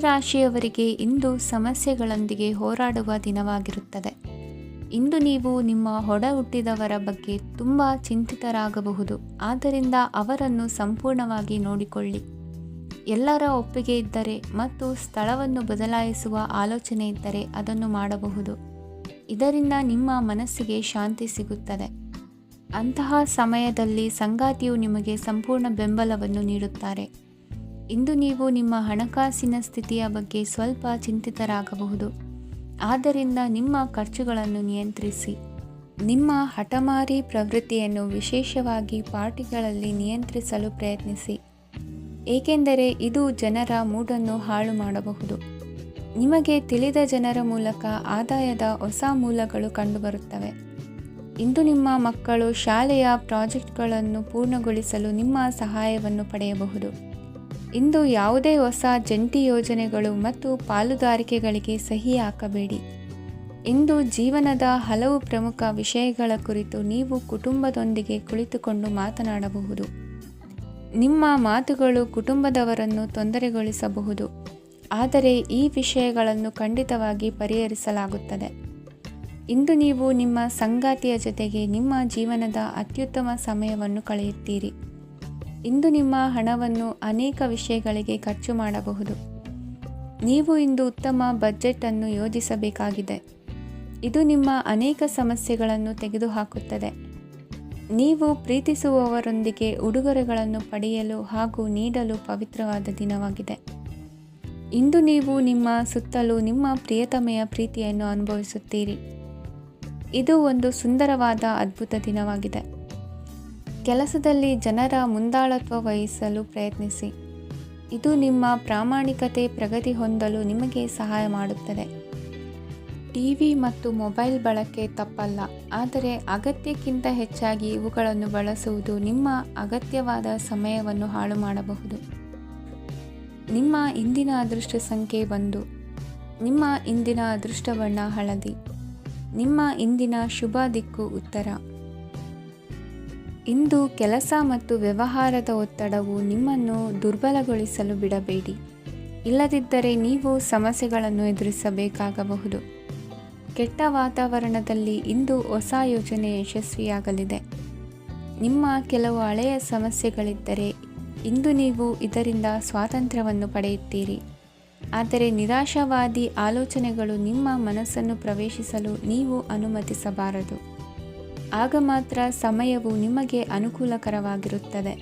ರಾಶಿಯವರಿಗೆ ಇಂದು ಸಮಸ್ಯೆಗಳೊಂದಿಗೆ ಹೋರಾಡುವ ದಿನವಾಗಿರುತ್ತದೆ. ಇಂದು ನೀವು ನಿಮ್ಮ ಒಡ ಹುಟ್ಟಿದವರ ಬಗ್ಗೆ ತುಂಬ ಚಿಂತಿತರಾಗಬಹುದು. ಆದ್ದರಿಂದ ಅವರನ್ನು ಸಂಪೂರ್ಣವಾಗಿ ನೋಡಿಕೊಳ್ಳಿ. ಎಲ್ಲರ ಒಪ್ಪಿಗೆ ಇದ್ದರೆ ಮತ್ತು ಸ್ಥಳವನ್ನು ಬದಲಾಯಿಸುವ ಆಲೋಚನೆ ಇದ್ದರೆ ಅದನ್ನು ಮಾಡಬಹುದು. ಇದರಿಂದ ನಿಮ್ಮ ಮನಸ್ಸಿಗೆ ಶಾಂತಿ ಸಿಗುತ್ತದೆ. ಅಂತಹ ಸಮಯದಲ್ಲಿ ಸಂಗಾತಿಯು ನಿಮಗೆ ಸಂಪೂರ್ಣ ಬೆಂಬಲವನ್ನು ನೀಡುತ್ತಾರೆ. ಇಂದು ನೀವು ನಿಮ್ಮ ಹಣಕಾಸಿನ ಸ್ಥಿತಿಯ ಬಗ್ಗೆ ಸ್ವಲ್ಪ ಚಿಂತಿತರಾಗಬಹುದು. ಆದ್ದರಿಂದ ನಿಮ್ಮ ಖರ್ಚುಗಳನ್ನು ನಿಯಂತ್ರಿಸಿ. ನಿಮ್ಮ ಹಠಮಾರಿ ಪ್ರವೃತ್ತಿಯನ್ನು ವಿಶೇಷವಾಗಿ ಪಾರ್ಟಿಗಳಲ್ಲಿ ನಿಯಂತ್ರಿಸಲು ಪ್ರಯತ್ನಿಸಿ, ಏಕೆಂದರೆ ಇದು ಜನರ ಮೂಡನ್ನು ಹಾಳು ಮಾಡಬಹುದು. ನಿಮಗೆ ತಿಳಿದ ಜನರ ಮೂಲಕ ಆದಾಯದ ಹೊಸ ಮೂಲಗಳು ಕಂಡುಬರುತ್ತವೆ. ಇಂದು ನಿಮ್ಮ ಮಕ್ಕಳು ಶಾಲೆಯ ಪ್ರಾಜೆಕ್ಟ್ಗಳನ್ನು ಪೂರ್ಣಗೊಳಿಸಲು ನಿಮ್ಮ ಸಹಾಯವನ್ನು ಪಡೆಯಬಹುದು. ಇಂದು ಯಾವುದೇ ಹೊಸ ಜಂಟಿ ಯೋಜನೆಗಳು ಮತ್ತು ಪಾಲುದಾರಿಕೆಗಳಿಗೆ ಸಹಿ ಹಾಕಬೇಡಿ. ಇಂದು ಜೀವನದ ಹಲವು ಪ್ರಮುಖ ವಿಷಯಗಳ ಕುರಿತು ನೀವು ಕುಟುಂಬದೊಂದಿಗೆ ಕುಳಿತುಕೊಂಡು ಮಾತನಾಡಬಹುದು. ನಿಮ್ಮ ಮಾತುಗಳು ಕುಟುಂಬದವರನ್ನು ತೊಂದರೆಗೊಳಿಸಬಹುದು, ಆದರೆ ಈ ವಿಷಯಗಳನ್ನು ಖಂಡಿತವಾಗಿ ಪರಿಹರಿಸಲಾಗುತ್ತದೆ. ಇಂದು ನೀವು ನಿಮ್ಮ ಸಂಗಾತಿಯ ಜೊತೆಗೆ ನಿಮ್ಮ ಜೀವನದ ಅತ್ಯುತ್ತಮ ಸಮಯವನ್ನು ಕಳೆಯುತ್ತೀರಿ. ಇಂದು ನಿಮ್ಮ ಹಣವನ್ನು ಅನೇಕ ವಿಷಯಗಳಿಗೆ ಖರ್ಚು ಮಾಡಬಹುದು. ನೀವು ಇಂದು ಉತ್ತಮ ಬಜೆಟ್ ಅನ್ನು ಯೋಜಿಸಬೇಕಾಗಿದೆ. ಇದು ನಿಮ್ಮ ಅನೇಕ ಸಮಸ್ಯೆಗಳನ್ನು ತೆಗೆದುಹಾಕುತ್ತದೆ. ನೀವು ಪ್ರೀತಿಸುವವರೊಂದಿಗೆ ಉಡುಗೊರೆಗಳನ್ನು ಪಡೆಯಲು ಹಾಗೂ ನೀಡಲು ಪವಿತ್ರವಾದ ದಿನವಾಗಿದೆ. ಇಂದು ನೀವು ನಿಮ್ಮ ಸುತ್ತಲೂ ನಿಮ್ಮ ಪ್ರಿಯತಮೆಯ ಪ್ರೀತಿಯನ್ನು ಅನುಭವಿಸುತ್ತೀರಿ. ಇದು ಒಂದು ಸುಂದರವಾದ ಅದ್ಭುತ ದಿನವಾಗಿದೆ. ಕೆಲಸದಲ್ಲಿ ಜನರ ಮುಂದಾಳತ್ವ ವಹಿಸಲು ಪ್ರಯತ್ನಿಸಿ. ಇದು ನಿಮ್ಮ ಪ್ರಾಮಾಣಿಕತೆ ಪ್ರಗತಿ ಹೊಂದಲು ನಿಮಗೆ ಸಹಾಯ ಮಾಡುತ್ತದೆ. ಟಿವಿ ಮತ್ತು ಮೊಬೈಲ್ ಬಳಕೆ ತಪ್ಪಲ್ಲ, ಆದರೆ ಅಗತ್ಯಕ್ಕಿಂತ ಹೆಚ್ಚಾಗಿ ಇವುಗಳನ್ನು ಬಳಸುವುದು ನಿಮ್ಮ ಅಗತ್ಯವಾದ ಸಮಯವನ್ನು ಹಾಳು ಮಾಡಬಹುದು. ನಿಮ್ಮ ಇಂದಿನ ಅದೃಷ್ಟ ಸಂಖ್ಯೆ 1. ನಿಮ್ಮ ಇಂದಿನ ಅದೃಷ್ಟ ಬಣ್ಣ ಹಳದಿ. ನಿಮ್ಮ ಇಂದಿನ ಶುಭ ದಿಕ್ಕು ಉತ್ತರ. ಇಂದು ಕೆಲಸ ಮತ್ತು ವ್ಯವಹಾರದ ಒತ್ತಡವು ನಿಮ್ಮನ್ನು ದುರ್ಬಲಗೊಳಿಸಲು ಬಿಡಬೇಡಿ. ಇಲ್ಲದಿದ್ದರೆ ನೀವು ಸಮಸ್ಯೆಗಳನ್ನು ಎದುರಿಸಬೇಕಾಗಬಹುದು. ಕೆಟ್ಟ ವಾತಾವರಣದಲ್ಲಿ ಇಂದು ಹೊಸ ಯೋಜನೆ ಯಶಸ್ವಿಯಾಗಲಿದೆ. ನಿಮ್ಮ ಕೆಲವು ಹಳೆಯ ಸಮಸ್ಯೆಗಳಿದ್ದರೆ ಇಂದು ನೀವು ಇದರಿಂದ ಸ್ವಾತಂತ್ರ್ಯವನ್ನು ಪಡೆಯುತ್ತೀರಿ. ಆದರೆ ನಿರಾಶಾವಾದಿ ಆಲೋಚನೆಗಳು ನಿಮ್ಮ ಮನಸ್ಸನ್ನು ಪ್ರವೇಶಿಸಲು ನೀವು ಅನುಮತಿಸಬಾರದು. ಆಗ ಮಾತ್ರ ಸಮಯವು ನಿಮಗೆ ಅನುಕೂಲಕರವಾಗಿರುತ್ತದೆ.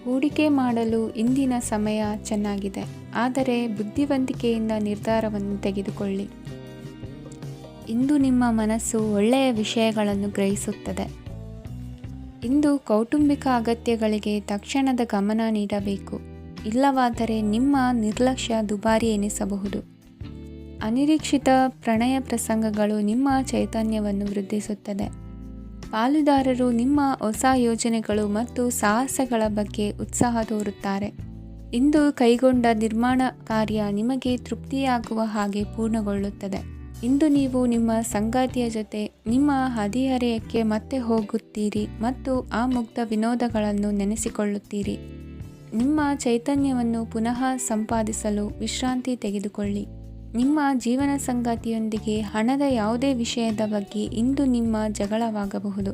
ಹೂಡಿಕೆ ಮಾಡಲು ಇಂದಿನ ಸಮಯ ಚೆನ್ನಾಗಿದೆ, ಆದರೆ ಬುದ್ಧಿವಂತಿಕೆಯಿಂದ ನಿರ್ಧಾರವನ್ನು ತೆಗೆದುಕೊಳ್ಳಿ. ಇಂದು ನಿಮ್ಮ ಮನಸ್ಸು ಒಳ್ಳೆಯ ವಿಷಯಗಳನ್ನು ಗ್ರಹಿಸುತ್ತದೆ. ಇಂದು ಕೌಟುಂಬಿಕ ಅಗತ್ಯಗಳಿಗೆ ತಕ್ಷಣದ ಗಮನ ನೀಡಬೇಕು. ಇಲ್ಲವಾದರೆ ನಿಮ್ಮ ನಿರ್ಲಕ್ಷ್ಯ ದುಬಾರಿ ಎನಿಸಬಹುದು. ಅನಿರೀಕ್ಷಿತ ಪ್ರಣಯ ಪ್ರಸಂಗಗಳು ನಿಮ್ಮ ಚೈತನ್ಯವನ್ನು ವೃದ್ಧಿಸುತ್ತದೆ. ಪಾಲುದಾರರು ನಿಮ್ಮ ಹೊಸ ಯೋಜನೆಗಳು ಮತ್ತು ಸಾಹಸಗಳ ಬಗ್ಗೆ ಉತ್ಸಾಹ ತೋರುತ್ತಾರೆ. ಇಂದು ಕೈಗೊಂಡ ನಿರ್ಮಾಣ ಕಾರ್ಯ ನಿಮಗೆ ತೃಪ್ತಿಯಾಗುವ ಹಾಗೆ ಪೂರ್ಣಗೊಳ್ಳುತ್ತದೆ. ಇಂದು ನೀವು ನಿಮ್ಮ ಸಂಗಾತಿಯ ಜೊತೆ ನಿಮ್ಮ ಹದಿಹರೆಯಕ್ಕೆ ಮತ್ತೆ ಹೋಗುತ್ತೀರಿ ಮತ್ತು ಆ ಮುಗ್ಧ ವಿನೋದಗಳನ್ನು ನೆನೆಸಿಕೊಳ್ಳುತ್ತೀರಿ. ನಿಮ್ಮ ಚೈತನ್ಯವನ್ನು ಪುನಃ ಸಂಪಾದಿಸಲು ವಿಶ್ರಾಂತಿ ತೆಗೆದುಕೊಳ್ಳಿ. ನಿಮ್ಮ ಜೀವನ ಸಂಗಾತಿಯೊಂದಿಗೆ ಹಣದ ಯಾವುದೇ ವಿಷಯದ ಬಗ್ಗೆ ಇಂದು ನಿಮ್ಮ ಜಗಳವಾಗಬಹುದು.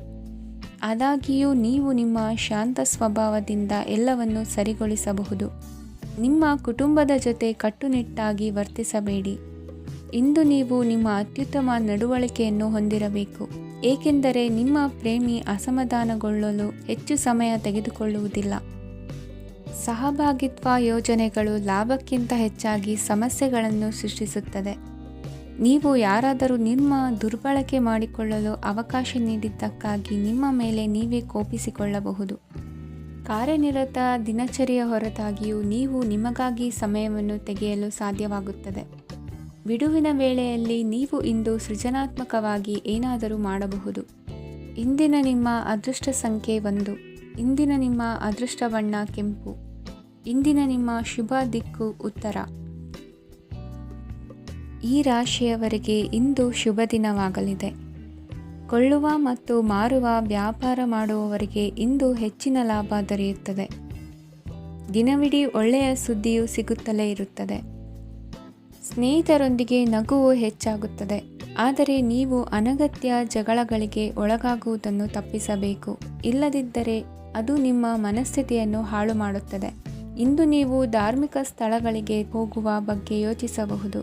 ಆದಾಗ್ಯೂ ನೀವು ನಿಮ್ಮ ಶಾಂತ ಸ್ವಭಾವದಿಂದ ಎಲ್ಲವನ್ನು ಸರಿಗೊಳಿಸಬಹುದು. ನಿಮ್ಮ ಕುಟುಂಬದ ಜೊತೆ ಕಟ್ಟುನಿಟ್ಟಾಗಿ ವರ್ತಿಸಬೇಡಿ. ಇಂದು ನೀವು ನಿಮ್ಮ ಅತ್ಯುತ್ತಮ ನಡವಳಿಕೆಯನ್ನು ಹೊಂದಿರಬೇಕು, ಏಕೆಂದರೆ ನಿಮ್ಮ ಪ್ರೇಮಿ ಅಸಮಾಧಾನಗೊಳ್ಳಲು ಹೆಚ್ಚು ಸಮಯ ತೆಗೆದುಕೊಳ್ಳುವುದಿಲ್ಲ. ಸಹಭಾಗಿತ್ವ ಯೋಜನೆಗಳು ಲಾಭಕ್ಕಿಂತ ಹೆಚ್ಚಾಗಿ ಸಮಸ್ಯೆಗಳನ್ನು ಸೃಷ್ಟಿಸುತ್ತದೆ. ನೀವು ಯಾರಾದರೂ ನಿಮ್ಮ ದುರ್ಬಳಕೆ ಮಾಡಿಕೊಳ್ಳಲು ಅವಕಾಶ ನೀಡಿದ್ದಕ್ಕಾಗಿ ನಿಮ್ಮ ಮೇಲೆ ನೀವೇ ಕೋಪಿಸಿಕೊಳ್ಳಬಹುದು. ಕಾರ್ಯನಿರತ ದಿನಚರಿಯ ಹೊರತಾಗಿಯೂ ನೀವು ನಿಮಗಾಗಿ ಸಮಯವನ್ನು ತೆಗೆಯಲು ಸಾಧ್ಯವಾಗುತ್ತದೆ. ಬಿಡುವಿನ ವೇಳೆಯಲ್ಲಿ ನೀವು ಇಂದು ಸೃಜನಾತ್ಮಕವಾಗಿ ಏನಾದರೂ ಮಾಡಬಹುದು. ಇಂದಿನ ನಿಮ್ಮ ಅದೃಷ್ಟ ಸಂಖ್ಯೆ 1. ಇಂದಿನ ನಿಮ್ಮ ಅದೃಷ್ಟ ಬಣ್ಣ ಕೆಂಪು. ಇಂದಿನ ನಿಮ್ಮ ಶುಭ ದಿಕ್ಕು ಉತ್ತರ. ಈ ರಾಶಿಯವರಿಗೆ ಇಂದು ಶುಭ ದಿನವಾಗಲಿದೆ. ಕೊಳ್ಳುವ ಮತ್ತು ಮಾರುವ ವ್ಯಾಪಾರ ಮಾಡುವವರಿಗೆ ಇಂದು ಹೆಚ್ಚಿನ ಲಾಭ ದೊರೆಯುತ್ತದೆ. ದಿನವಿಡೀ ಒಳ್ಳೆಯ ಸುದ್ದಿಯು ಸಿಗುತ್ತಲೇ ಇರುತ್ತದೆ. ಸ್ನೇಹಿತರೊಂದಿಗೆ ನಗುವು ಹೆಚ್ಚಾಗುತ್ತದೆ, ಆದರೆ ನೀವು ಅನಗತ್ಯ ಜಗಳಗಳಿಗೆ ಒಳಗಾಗುವುದನ್ನು ತಪ್ಪಿಸಬೇಕು. ಇಲ್ಲದಿದ್ದರೆ ಅದು ನಿಮ್ಮ ಮನಸ್ಥಿತಿಯನ್ನು ಹಾಳು ಮಾಡುತ್ತದೆ. ಇಂದು ನೀವು ಧಾರ್ಮಿಕ ಸ್ಥಳಗಳಿಗೆ ಹೋಗುವ ಬಗ್ಗೆ ಯೋಚಿಸಬಹುದು.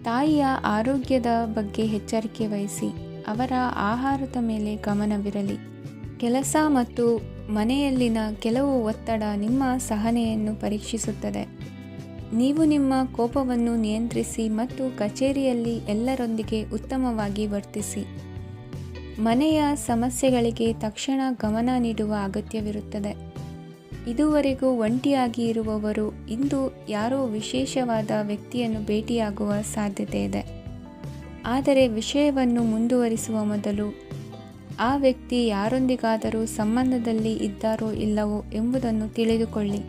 ತಾಯಿಯ ಆರೋಗ್ಯದ ಬಗ್ಗೆ ಎಚ್ಚರಿಕೆ ವಹಿಸಿ. ಅವರ ಆಹಾರದ ಮೇಲೆ ಗಮನವಿರಲಿ. ಕೆಲಸ ಮತ್ತು ಮನೆಯಲ್ಲಿನ ಕೆಲವು ಒತ್ತಡ ನಿಮ್ಮ ಸಹನೆಯನ್ನು ಪರೀಕ್ಷಿಸುತ್ತದೆ. ನೀವು ನಿಮ್ಮ ಕೋಪವನ್ನು ನಿಯಂತ್ರಿಸಿ ಮತ್ತು ಕಚೇರಿಯಲ್ಲಿ ಎಲ್ಲರೊಂದಿಗೆ ಉತ್ತಮವಾಗಿ ವರ್ತಿಸಿ. ಮನೆಯ ಸಮಸ್ಯೆಗಳಿಗೆ ತಕ್ಷಣ ಗಮನ ನೀಡುವ ಅಗತ್ಯವಿರುತ್ತದೆ. ಇದುವರೆಗೂ ಒಂಟಿಯಾಗಿ ಇರುವವರು ಇಂದು ಯಾರೋ ವಿಶೇಷವಾದ ವ್ಯಕ್ತಿಯನ್ನು ಭೇಟಿಯಾಗುವ ಸಾಧ್ಯತೆ ಇದೆ. ಆದರೆ ವಿಷಯವನ್ನು ಮುಂದುವರಿಸುವ ಮೊದಲು ಆ ವ್ಯಕ್ತಿ ಯಾರೊಂದಿಗಾದರೂ ಸಂಬಂಧದಲ್ಲಿ ಇದ್ದಾರೋ ಇಲ್ಲವೋ ಎಂಬುದನ್ನು ತಿಳಿದುಕೊಳ್ಳಿ.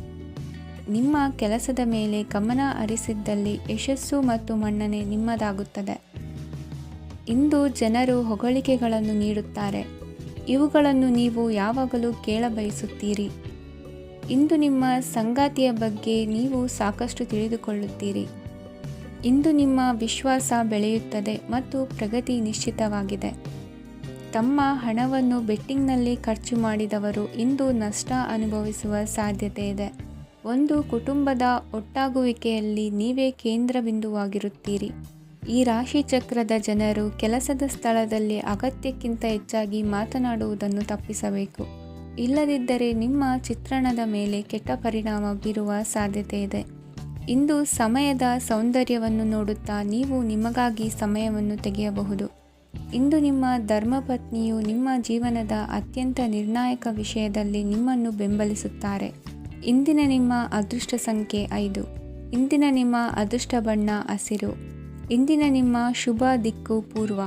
ನಿಮ್ಮ ಕೆಲಸದ ಮೇಲೆ ಗಮನ ಹರಿಸಿದ್ದಲ್ಲಿ ಯಶಸ್ಸು ಮತ್ತು ಮನ್ನಣೆ ನಿಮ್ಮದಾಗುತ್ತದೆ. ಇಂದು ಜನರು ಹೊಗಳಿಕೆಗಳನ್ನು ನೀಡುತ್ತಾರೆ. ಇವುಗಳನ್ನು ನೀವು ಯಾವಾಗಲೂ ಕೇಳಬಯಸುತ್ತೀರಿ. ಇಂದು ನಿಮ್ಮ ಸಂಗಾತಿಯ ಬಗ್ಗೆ ನೀವು ಸಾಕಷ್ಟು ತಿಳಿದುಕೊಳ್ಳುತ್ತೀರಿ. ಇಂದು ನಿಮ್ಮ ವಿಶ್ವಾಸ ಬೆಳೆಯುತ್ತದೆ ಮತ್ತು ಪ್ರಗತಿ ನಿಶ್ಚಿತವಾಗಿದೆ. ತಮ್ಮ ಹಣವನ್ನು ಬೆಟ್ಟಿಂಗ್ನಲ್ಲಿ ಖರ್ಚು ಮಾಡಿದವರು ಇಂದು ನಷ್ಟ ಅನುಭವಿಸುವ ಸಾಧ್ಯತೆ ಇದೆ. ಒಂದು ಕುಟುಂಬದ ಒಟ್ಟಾಗುವಿಕೆಯಲ್ಲಿ ನೀವೇ ಕೇಂದ್ರ ಬಿಂದುವಾಗಿರುತ್ತೀರಿ. ಈ ರಾಶಿ ಚಕ್ರದ ಜನರು ಕೆಲಸದ ಸ್ಥಳದಲ್ಲಿ ಅಗತ್ಯಕ್ಕಿಂತ ಹೆಚ್ಚಾಗಿ ಮಾತನಾಡುವುದನ್ನು ತಪ್ಪಿಸಬೇಕು. ಇಲ್ಲದಿದ್ದರೆ ನಿಮ್ಮ ಚಿತ್ರಣದ ಮೇಲೆ ಕೆಟ್ಟ ಪರಿಣಾಮ ಬೀರುವ ಸಾಧ್ಯತೆ ಇದೆ. ಇಂದು ಸಮಯದ ಸೌಂದರ್ಯವನ್ನು ನೋಡುತ್ತಾ ನೀವು ನಿಮಗಾಗಿ ಸಮಯವನ್ನು ತೆಗೆಯಬಹುದು. ಇಂದು ನಿಮ್ಮ ಧರ್ಮಪತ್ನಿಯು ನಿಮ್ಮ ಜೀವನದ ಅತ್ಯಂತ ನಿರ್ಣಾಯಕ ವಿಷಯದಲ್ಲಿ ನಿಮ್ಮನ್ನು ಬೆಂಬಲಿಸುತ್ತಾರೆ. ಇಂದಿನ ನಿಮ್ಮ ಅದೃಷ್ಟ ಸಂಖ್ಯೆ 5. ಇಂದಿನ ನಿಮ್ಮ ಅದೃಷ್ಟ ಬಣ್ಣ ಹಸಿರು. ಇಂದಿನ ನಿಮ್ಮ ಶುಭ ದಿಕ್ಕು ಪೂರ್ವ.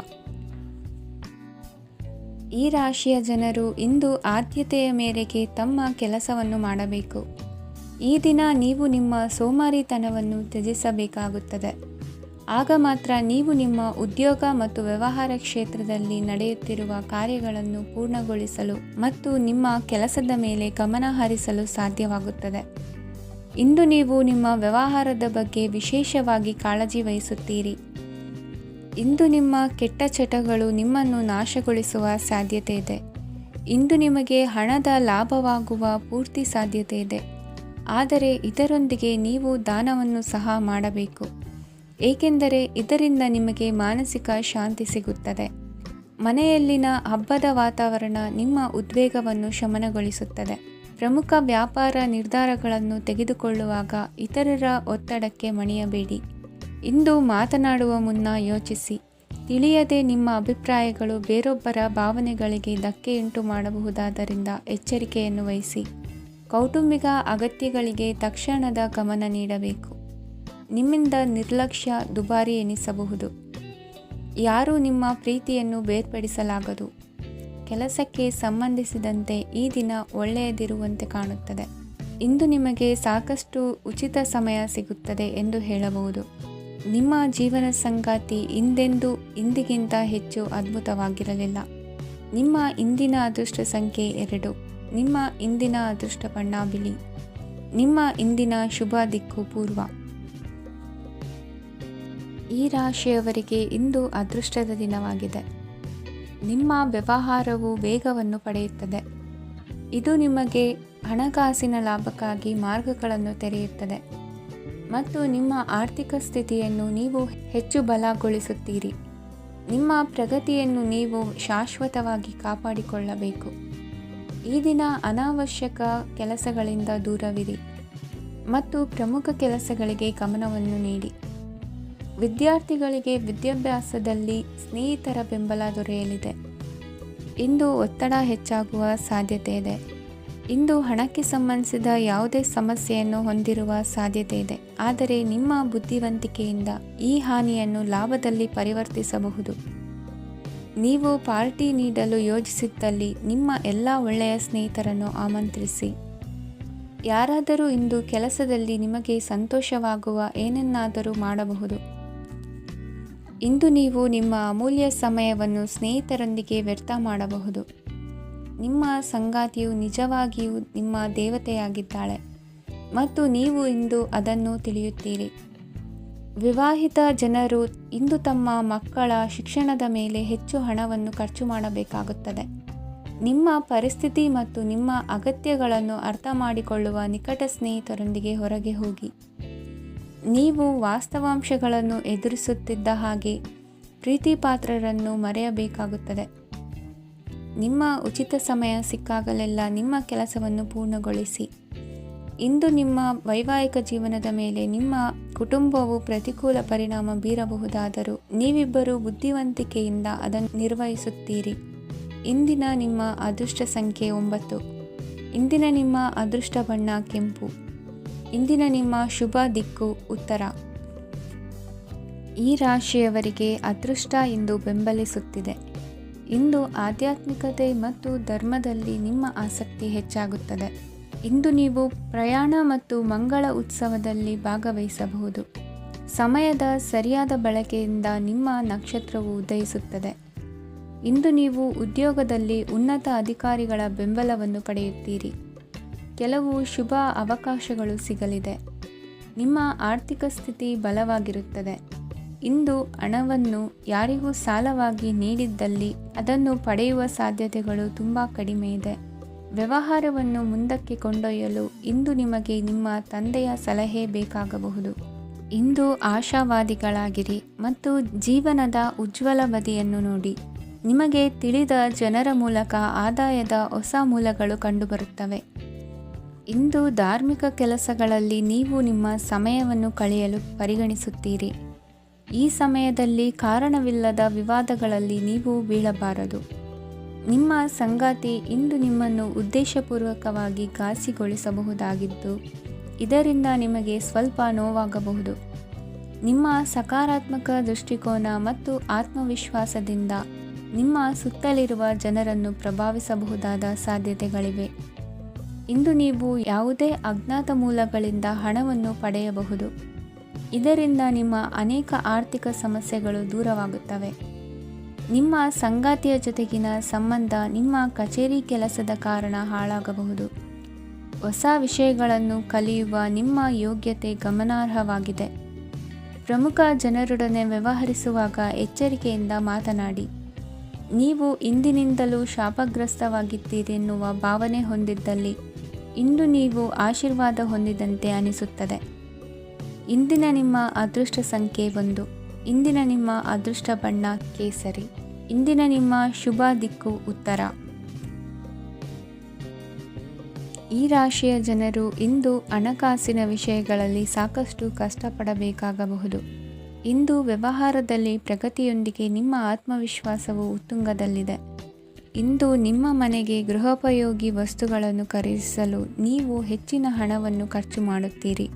ಈ ರಾಶಿಯ ಜನರು ಇಂದು ಆದ್ಯತೆಯ ಮೇರೆಗೆ ತಮ್ಮ ಕೆಲಸವನ್ನು ಮಾಡಬೇಕು. ಈ ದಿನ ನೀವು ನಿಮ್ಮ ಸೋಮಾರಿತನವನ್ನು ತ್ಯಜಿಸಬೇಕಾಗುತ್ತದೆ. ಆಗ ಮಾತ್ರ ನೀವು ನಿಮ್ಮ ಉದ್ಯೋಗ ಮತ್ತು ವ್ಯವಹಾರ ಕ್ಷೇತ್ರದಲ್ಲಿ ನಡೆಯುತ್ತಿರುವ ಕಾರ್ಯಗಳನ್ನು ಪೂರ್ಣಗೊಳಿಸಲು ಮತ್ತು ನಿಮ್ಮ ಕೆಲಸದ ಮೇಲೆ ಗಮನ ಹರಿಸಲು ಸಾಧ್ಯವಾಗುತ್ತದೆ. ಇಂದು ನೀವು ನಿಮ್ಮ ವ್ಯವಹಾರದ ಬಗ್ಗೆ ವಿಶೇಷವಾಗಿ ಕಾಳಜಿ ವಹಿಸುತ್ತೀರಿ. ಇಂದು ನಿಮ್ಮ ಕೆಟ್ಟ ಚಟಗಳು ನಿಮ್ಮನ್ನು ನಾಶಗೊಳಿಸುವ ಸಾಧ್ಯತೆ ಇದೆ. ಇಂದು ನಿಮಗೆ ಹಣದ ಲಾಭವಾಗುವ ಪೂರ್ತಿ ಸಾಧ್ಯತೆ ಇದೆ. ಆದರೆ ಇದರೊಂದಿಗೆ ನೀವು ದಾನವನ್ನು ಸಹ ಮಾಡಬೇಕು, ಏಕೆಂದರೆ ಇದರಿಂದ ನಿಮಗೆ ಮಾನಸಿಕ ಶಾಂತಿ ಸಿಗುತ್ತದೆ. ಮನೆಯಲ್ಲಿನ ಹಬ್ಬದ ವಾತಾವರಣ ನಿಮ್ಮ ಉದ್ವೇಗವನ್ನು ಶಮನಗೊಳಿಸುತ್ತದೆ. ಪ್ರಮುಖ ವ್ಯಾಪಾರ ನಿರ್ಧಾರಗಳನ್ನು ತೆಗೆದುಕೊಳ್ಳುವಾಗ ಇತರರ ಒತ್ತಡಕ್ಕೆ ಮಣಿಯಬೇಡಿ. ಇಂದು ಮಾತನಾಡುವ ಮುನ್ನ ಯೋಚಿಸಿ. ತಿಳಿಯದೆ ನಿಮ್ಮ ಅಭಿಪ್ರಾಯಗಳು ಬೇರೊಬ್ಬರ ಭಾವನೆಗಳಿಗೆ ಧಕ್ಕೆಯುಂಟು ಮಾಡಬಹುದಾದ್ದರಿಂದ ಎಚ್ಚರಿಕೆಯನ್ನು ವಹಿಸಿ. ಕೌಟುಂಬಿಕ ಅಗತ್ಯಗಳಿಗೆ ತಕ್ಷಣದ ಗಮನ ನೀಡಬೇಕು. ನಿಮ್ಮಿಂದ ನಿರ್ಲಕ್ಷ್ಯ ದುಬಾರಿ ಎನಿಸಬಹುದು. ಯಾರೂ ನಿಮ್ಮ ಪ್ರೀತಿಯನ್ನು ಬೇರ್ಪಡಿಸಲಾಗದು. ಕೆಲಸಕ್ಕೆ ಸಂಬಂಧಿಸಿದಂತೆ ಈ ದಿನ ಒಳ್ಳೆಯದಿರುವಂತೆ ಕಾಣುತ್ತದೆ. ಇಂದು ನಿಮಗೆ ಸಾಕಷ್ಟು ಉಚಿತ ಸಮಯ ಸಿಗುತ್ತದೆ ಎಂದು ಹೇಳಬಹುದು. ನಿಮ್ಮ ಜೀವನ ಸಂಗಾತಿ ಇಂದಿಗಿಂತ ಹೆಚ್ಚು ಅದ್ಭುತವಾಗಿರಲಿಲ್ಲ. ನಿಮ್ಮ ಇಂದಿನ ಅದೃಷ್ಟ ಸಂಖ್ಯೆ 2. ನಿಮ್ಮ ಇಂದಿನ ಅದೃಷ್ಟ ಬಣ್ಣ ಬಿಳಿ. ನಿಮ್ಮ ಇಂದಿನ ಶುಭ ದಿಕ್ಕು ಪೂರ್ವ. ಈ ರಾಶಿಯವರಿಗೆ ಇಂದು ಅದೃಷ್ಟದ ದಿನವಾಗಿದೆ. ನಿಮ್ಮ ವ್ಯವಹಾರವು ವೇಗವನ್ನು ಪಡೆಯುತ್ತದೆ. ಇದು ನಿಮಗೆ ಹಣಕಾಸಿನ ಲಾಭಕ್ಕಾಗಿ ಮಾರ್ಗಗಳನ್ನು ತೆರೆಯುತ್ತದೆ ಮತ್ತು ನಿಮ್ಮ ಆರ್ಥಿಕ ಸ್ಥಿತಿಯನ್ನು ನೀವು ಹೆಚ್ಚು ಬಲಗೊಳಿಸುತ್ತೀರಿ. ನಿಮ್ಮ ಪ್ರಗತಿಯನ್ನು ನೀವು ಶಾಶ್ವತವಾಗಿ ಕಾಪಾಡಿಕೊಳ್ಳಬೇಕು. ಈ ದಿನ ಅನಾವಶ್ಯಕ ಕೆಲಸಗಳಿಂದ ದೂರವಿರಿ ಮತ್ತು ಪ್ರಮುಖ ಕೆಲಸಗಳಿಗೆ ಗಮನವನ್ನು ನೀಡಿ. ವಿದ್ಯಾರ್ಥಿಗಳಿಗೆ ವಿದ್ಯಾಭ್ಯಾಸದಲ್ಲಿ ಸ್ನೇಹಿತರ ಬೆಂಬಲ ದೊರೆಯಲಿದೆ. ಇಂದು ಒತ್ತಡ ಹೆಚ್ಚಾಗುವ ಸಾಧ್ಯತೆ ಇದೆ. ಇಂದು ಹಣಕ್ಕೆ ಸಂಬಂಧಿಸಿದ ಯಾವುದೇ ಸಮಸ್ಯೆಯನ್ನು ಹೊಂದಿರುವ ಸಾಧ್ಯತೆ ಇದೆ. ಆದರೆ ನಿಮ್ಮ ಬುದ್ಧಿವಂತಿಕೆಯಿಂದ ಈ ಹಾನಿಯನ್ನು ಲಾಭದಲ್ಲಿ ಪರಿವರ್ತಿಸಬಹುದು. ನೀವು ಪಾರ್ಟಿ ನೀಡಲು ಯೋಜಿಸಿದ್ದಲ್ಲಿ ನಿಮ್ಮ ಎಲ್ಲ ಒಳ್ಳೆಯ ಸ್ನೇಹಿತರನ್ನು ಆಮಂತ್ರಿಸಿ. ಯಾರಾದರೂ ಇಂದು ಕೆಲಸದಲ್ಲಿ ನಿಮಗೆ ಸಂತೋಷವಾಗುವ ಏನನ್ನಾದರೂ ಮಾಡಬಹುದು. ಇಂದು ನೀವು ನಿಮ್ಮ ಅಮೂಲ್ಯ ಸಮಯವನ್ನು ಸ್ನೇಹಿತರೊಂದಿಗೆ ವ್ಯರ್ಥ ಮಾಡಬಹುದು. ನಿಮ್ಮ ಸಂಗಾತಿಯು ನಿಜವಾಗಿಯೂ ನಿಮ್ಮ ದೇವತೆಯಾಗಿದ್ದಾಳೆ ಮತ್ತು ನೀವು ಇಂದು ಅದನ್ನು ತಿಳಿಯುತ್ತೀರಿ. ವಿವಾಹಿತ ಜನರು ಇಂದು ತಮ್ಮ ಮಕ್ಕಳ ಶಿಕ್ಷಣದ ಮೇಲೆ ಹೆಚ್ಚು ಹಣವನ್ನು ಖರ್ಚು ಮಾಡಬೇಕಾಗುತ್ತದೆ. ನಿಮ್ಮ ಪರಿಸ್ಥಿತಿ ಮತ್ತು ನಿಮ್ಮ ಅಗತ್ಯಗಳನ್ನು ಅರ್ಥ ಮಾಡಿಕೊಳ್ಳುವ ನಿಕಟ ಸ್ನೇಹಿತರೊಂದಿಗೆ ಹೊರಗೆ ಹೋಗಿ. ನೀವು ವಾಸ್ತವಾಂಶಗಳನ್ನು ಎದುರಿಸುತ್ತಿದ್ದ ಹಾಗೆ ಪ್ರೀತಿಪಾತ್ರರನ್ನು ಮರೆಯಬೇಕಾಗುತ್ತದೆ. ನಿಮ್ಮ ಉಚಿತ ಸಮಯ ಸಿಕ್ಕಾಗಲೆಲ್ಲ ನಿಮ್ಮ ಕೆಲಸವನ್ನು ಪೂರ್ಣಗೊಳಿಸಿ. ಇಂದು ನಿಮ್ಮ ವೈವಾಹಿಕ ಜೀವನದ ಮೇಲೆ ನಿಮ್ಮ ಕುಟುಂಬವು ಪ್ರತಿಕೂಲ ಪರಿಣಾಮ ಬೀರಬಹುದಾದರೂ ನೀವಿಬ್ಬರು ಬುದ್ಧಿವಂತಿಕೆಯಿಂದ ಅದನ್ನು ನಿರ್ವಹಿಸುತ್ತೀರಿ. ಇಂದಿನ ನಿಮ್ಮ ಅದೃಷ್ಟ ಸಂಖ್ಯೆ 9. ಇಂದಿನ ನಿಮ್ಮ ಅದೃಷ್ಟ ಬಣ್ಣ ಕೆಂಪು. ಇಂದಿನ ನಿಮ್ಮ ಶುಭ ದಿಕ್ಕು ಉತ್ತರ. ಈ ರಾಶಿಯವರಿಗೆ ಅದೃಷ್ಟ ಇಂದು ಬೆಂಬಲಿಸುತ್ತಿದೆ. ಇಂದು ಆಧ್ಯಾತ್ಮಿಕತೆ ಮತ್ತು ಧರ್ಮದಲ್ಲಿ ನಿಮ್ಮ ಆಸಕ್ತಿ ಹೆಚ್ಚಾಗುತ್ತದೆ. ಇಂದು ನೀವು ಪ್ರಯಾಣ ಮತ್ತು ಮಂಗಳ ಉತ್ಸವದಲ್ಲಿ ಭಾಗವಹಿಸಬಹುದು. ಸಮಯದ ಸರಿಯಾದ ಬಳಕೆಯಿಂದ ನಿಮ್ಮ ನಕ್ಷತ್ರವು ಉದಯಿಸುತ್ತದೆ. ಇಂದು ನೀವು ಉದ್ಯೋಗದಲ್ಲಿ ಉನ್ನತ ಅಧಿಕಾರಿಗಳ ಬೆಂಬಲವನ್ನು ಪಡೆಯುತ್ತೀರಿ. ಕೆಲವು ಶುಭ ಅವಕಾಶಗಳು ಸಿಗಲಿದೆ. ನಿಮ್ಮ ಆರ್ಥಿಕ ಸ್ಥಿತಿ ಬಲವಾಗಿರುತ್ತದೆ. ಇಂದು ಹಣವನ್ನು ಯಾರಿಗೂ ಸಾಲವಾಗಿ ನೀಡಿದ್ದಲ್ಲಿ ಅದನ್ನು ಪಡೆಯುವ ಸಾಧ್ಯತೆಗಳು ತುಂಬ ಕಡಿಮೆ ಇದೆ. ವ್ಯವಹಾರವನ್ನು ಮುಂದಕ್ಕೆ ಕೊಂಡೊಯ್ಯಲು ಇಂದು ನಿಮಗೆ ನಿಮ್ಮ ತಂದೆಯ ಸಲಹೆ ಬೇಕಾಗಬಹುದು. ಇಂದು ಆಶಾವಾದಿಗಳಾಗಿರಿ ಮತ್ತು ಜೀವನದ ಉಜ್ವಲ ಬದಿಯನ್ನು ನೋಡಿ. ನಿಮಗೆ ತಿಳಿದ ಜನರ ಮೂಲಕ ಆದಾಯದ ಹೊಸ ಮೂಲಗಳು ಕಂಡುಬರುತ್ತವೆ. ಇಂದು ಧಾರ್ಮಿಕ ಕೆಲಸಗಳಲ್ಲಿ ನೀವು ನಿಮ್ಮ ಸಮಯವನ್ನು ಕಳೆಯಲು ಪರಿಗಣಿಸುತ್ತೀರಿ. ಈ ಸಮಯದಲ್ಲಿ ಕಾರಣವಿಲ್ಲದ ವಿವಾದಗಳಲ್ಲಿ ನೀವು ಬೀಳಬಾರದು. ನಿಮ್ಮ ಸಂಗಾತಿ ಇಂದು ನಿಮ್ಮನ್ನು ಉದ್ದೇಶಪೂರ್ವಕವಾಗಿ ಘಾಸಿಗೊಳಿಸಬಹುದಾಗಿದ್ದು ಇದರಿಂದ ನಿಮಗೆ ಸ್ವಲ್ಪ ನೋವಾಗಬಹುದು. ನಿಮ್ಮ ಸಕಾರಾತ್ಮಕ ದೃಷ್ಟಿಕೋನ ಮತ್ತು ಆತ್ಮವಿಶ್ವಾಸದಿಂದ ನಿಮ್ಮ ಸುತ್ತಲಿರುವ ಜನರನ್ನು ಪ್ರಭಾವಿಸಬಹುದಾದ ಸಾಧ್ಯತೆಗಳಿವೆ. ಇಂದು ನೀವು ಯಾವುದೇ ಅಜ್ಞಾತ ಮೂಲಗಳಿಂದ ಹಣವನ್ನು ಪಡೆಯಬಹುದು. ಇದರಿಂದ ನಿಮ್ಮ ಅನೇಕ ಆರ್ಥಿಕ ಸಮಸ್ಯೆಗಳು ದೂರವಾಗುತ್ತವೆ. ನಿಮ್ಮ ಸಂಗಾತಿಯ ಜೊತೆಗಿನ ಸಂಬಂಧ ನಿಮ್ಮ ಕಚೇರಿ ಕೆಲಸದ ಕಾರಣ ಹಾಳಾಗಬಹುದು. ಹೊಸ ವಿಷಯಗಳನ್ನು ಕಲಿಯುವ ನಿಮ್ಮ ಯೋಗ್ಯತೆ ಗಮನಾರ್ಹವಾಗಿದೆ. ಪ್ರಮುಖ ಜನರೊಡನೆ ವ್ಯವಹರಿಸುವಾಗ ಎಚ್ಚರಿಕೆಯಿಂದ ಮಾತನಾಡಿ. ನೀವು ಇಂದಿನಿಂದಲೂ ಶಾಪಗ್ರಸ್ತವಾಗಿದ್ದೀರೆನ್ನುವ ಭಾವನೆ ಹೊಂದಿದ್ದಲ್ಲಿ ಇಂದು ನೀವು ಆಶೀರ್ವಾದ ಹೊಂದಿದಂತೆ ಅನಿಸುತ್ತದೆ. ಇಂದಿನ ನಿಮ್ಮ ಅದೃಷ್ಟ ಸಂಖ್ಯೆ 1. ಇಂದಿನ ನಿಮ್ಮ ಅದೃಷ್ಟ ಬಣ್ಣ ಕೇಸರಿ. ಇಂದಿನ ನಿಮ್ಮ ಶುಭ ದಿಕ್ಕು ಉತ್ತರ. ಈ ರಾಶಿಯ ಜನರು ಇಂದು ಹಣಕಾಸಿನ ವಿಷಯಗಳಲ್ಲಿ ಸಾಕಷ್ಟು ಕಷ್ಟಪಡಬೇಕಾಗಬಹುದು. ಇಂದು ವ್ಯವಹಾರದಲ್ಲಿ ಪ್ರಗತಿಯೊಂದಿಗೆ ನಿಮ್ಮ ಆತ್ಮವಿಶ್ವಾಸವು ಉತ್ತುಂಗದಲ್ಲಿದೆ. ಇಂದು ನಿಮ್ಮ ಮನೆಗೆ ಗೃಹೋಪಯೋಗಿ ವಸ್ತುಗಳನ್ನು ಖರೀದಿಸಲು ನೀವು ಹೆಚ್ಚಿನ ಹಣವನ್ನು ಖರ್ಚು ಮಾಡುತ್ತೀರಿ.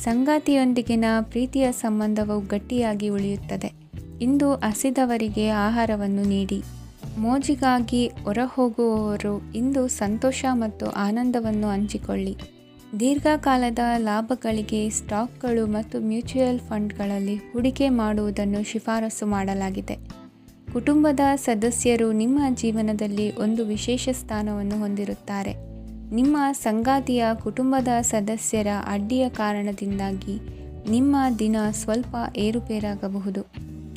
ಸಂಗಾತಿಯೊಂದಿಗಿನ ಪ್ರೀತಿಯ ಸಂಬಂಧವು ಗಟ್ಟಿಯಾಗಿ ಉಳಿಯುತ್ತದೆ. ಇಂದು ಹಸಿದವರಿಗೆ ಆಹಾರವನ್ನು ನೀಡಿ. ಮೋಜಿಗಾಗಿ ಹೊರಹೋಗುವವರು ಇಂದು ಸಂತೋಷ ಮತ್ತು ಆನಂದವನ್ನು ಹಂಚಿಕೊಳ್ಳಿ. ದೀರ್ಘಕಾಲದ ಲಾಭಗಳಿಗೆ ಸ್ಟಾಕ್ಗಳು ಮತ್ತು ಮ್ಯೂಚುವಲ್ ಫಂಡ್ಗಳಲ್ಲಿ ಹೂಡಿಕೆ ಮಾಡುವುದನ್ನು ಶಿಫಾರಸು ಮಾಡಲಾಗಿದೆ. ಕುಟುಂಬದ ಸದಸ್ಯರು ನಿಮ್ಮ ಜೀವನದಲ್ಲಿ ಒಂದು ವಿಶೇಷ ಸ್ಥಾನವನ್ನು ಹೊಂದಿರುತ್ತಾರೆ. ನಿಮ್ಮ ಸಂಗಾತಿಯ ಕುಟುಂಬದ ಸದಸ್ಯರ ಅಡ್ಡಿಯ ಕಾರಣದಿಂದಾಗಿ ನಿಮ್ಮ ದಿನ ಸ್ವಲ್ಪ ಏರುಪೇರಾಗಬಹುದು.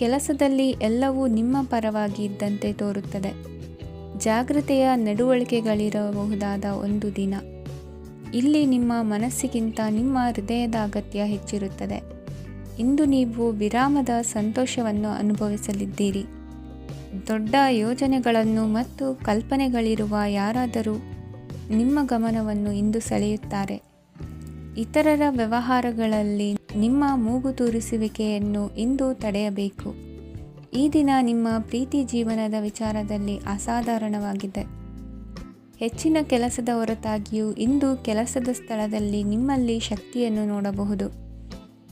ಕೆಲಸದಲ್ಲಿ ಎಲ್ಲವೂ ನಿಮ್ಮ ಪರವಾಗಿ ಇದ್ದಂತೆ ತೋರುತ್ತದೆ. ಜಾಗೃತೆಯ ನಡವಳಿಕೆಗಳಿರಬಹುದಾದ ಒಂದು ದಿನ. ಇಲ್ಲಿ ನಿಮ್ಮ ಮನಸ್ಸಿಗಿಂತ ನಿಮ್ಮ ಹೃದಯದ ಅಗತ್ಯ ಹೆಚ್ಚಿರುತ್ತದೆ. ಇಂದು ನೀವು ವಿರಾಮದ ಸಂತೋಷವನ್ನು ಅನುಭವಿಸಲಿದ್ದೀರಿ. ದೊಡ್ಡ ಯೋಜನೆಗಳನ್ನು ಮತ್ತು ಕಲ್ಪನೆಗಳಿರುವ ಯಾರಾದರೂ ನಿಮ್ಮ ಗಮನವನ್ನು ಇಂದು ಸೆಳೆಯುತ್ತಾರೆ. ಇತರರ ವ್ಯವಹಾರಗಳಲ್ಲಿ ನಿಮ್ಮ ಮೂಗು ತೂರಿಸುವಿಕೆಯನ್ನು ಇಂದು ತಡೆಯಬೇಕು. ಈ ದಿನ ನಿಮ್ಮ ಪ್ರೀತಿ ಜೀವನದ ವಿಚಾರದಲ್ಲಿ ಅಸಾಧಾರಣವಾಗಿದೆ. ಹೆಚ್ಚಿನ ಕೆಲಸದ ಹೊರತಾಗಿಯೂ ಇಂದು ಕೆಲಸದ ಸ್ಥಳದಲ್ಲಿ ನಿಮ್ಮಲ್ಲಿ ಶಕ್ತಿಯನ್ನು ನೋಡಬಹುದು.